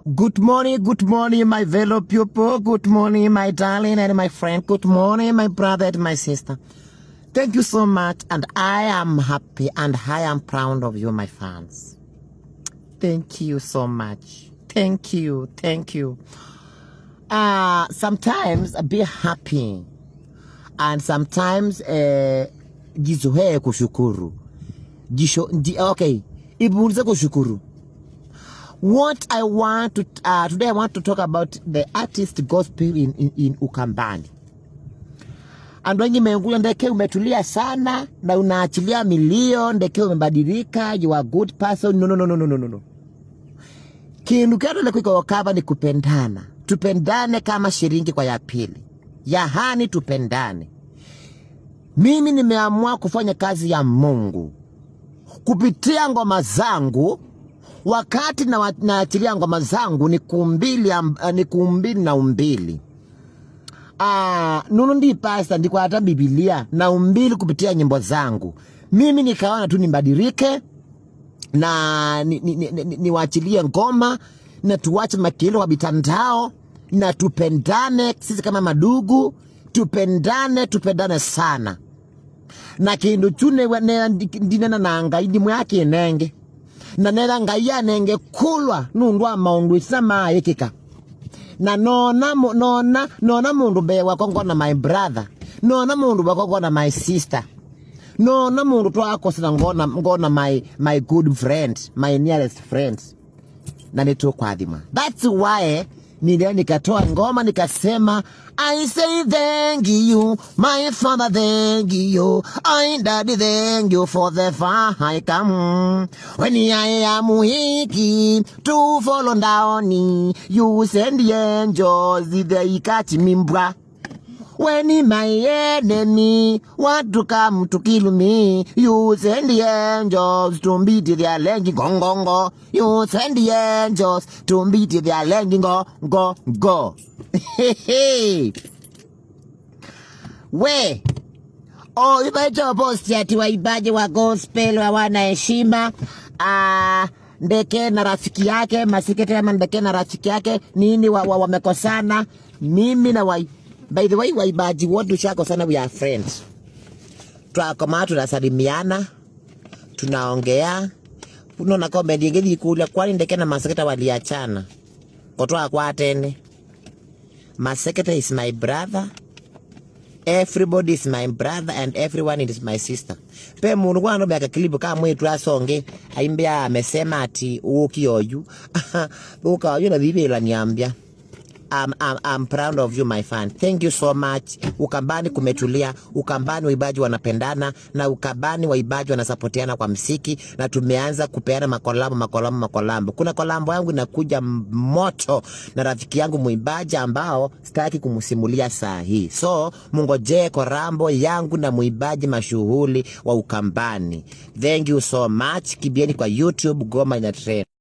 Good morning, my fellow people. Good morning, my darling and my friend. Good morning, my brother and my sister. Thank you so much, and I am happy and I am proud of you, my fans. Thank you so much. Thank you. Sometimes be happy, and sometimes jizoee kushukuru. Okay, ibulize kushukuru. What I want to today, I want to talk about the artist gospel in Ukambani. And when you ndeke umetulia sana na unaachilia milio, ndeke umebadilika, you are a good person. No. Kindu kile kwa Ukambani kupendana. Tupendane kama shilingi kwa ya pili. Yahani tupendane. Mimi nimeamua kufanya kazi ya Mungu. Kupitia ngoma zangu, wakati naachilia ngoma zangu ni kumbili na umbili. Nunu ndi pasta ndiko hata Biblia na umbili kupitia nyimbo zangu. Mimi nikaona tu nibadilike na niwachilie ngoma na tuwache makilo wa mitandao na tupendane sisi kama madugu, tupendane sana. Na kindu chune ndinena na ngai mwake nenge. Na nera ngai ya nenge kulwa nundwa maundu isama yekika. Na nona mundu bewa kongona my brother. Nona mundu bakongona my sister. Nona mundu twakosana ngona my good friend, my nearest friend. Na nitokwadhima. That's why nikatoa ngoma nikasema, I say thank you, my father thank you, I daddy thank you for the far I come. When I am weak to follow down, you send the angels, they catch me bra. When my enemy want to come to kill me, you send the angels to beat their leg, go. You send the angels to beat their leg, go. Hey. We. Ibaje posti ati waibaje wa gospel hawana heshima. Ndeke na rafiki yake, Masekete ama Ndeke na rafiki yake, nini wamekosana. Mimi na by the way, waibaji wote shako sana, we are friends. Tuakoma tunasalimiana, tunaongea. Unaona comedy ngeli kule kwani Ndeke na Masekete waliachana. Kotoa kwa atene. Masekete is my brother. Everybody is my brother and everyone is my sister. Pe mungu kwano beka klipu kama mwetu asonge aimbia amesema ati ukioyu. Ukioyu na biblia niambia. I'm proud of you, my fan. Thank you so much. Ukambani kumetulia. Ukambani waibaji wanapendana. Na Ukambani waibaji wanasapotiana kwa msiki. Na tumeanza kupeana makolambo. Kuna kolambo yangu inakuja moto na rafiki yangu muibaji ambao sitaki kumusimulia saa hii. So mungoje korambo yangu na muibaji mashuhuli wa Ukambani. Thank you so much. Kibieni kwa YouTube, Goma ina trend.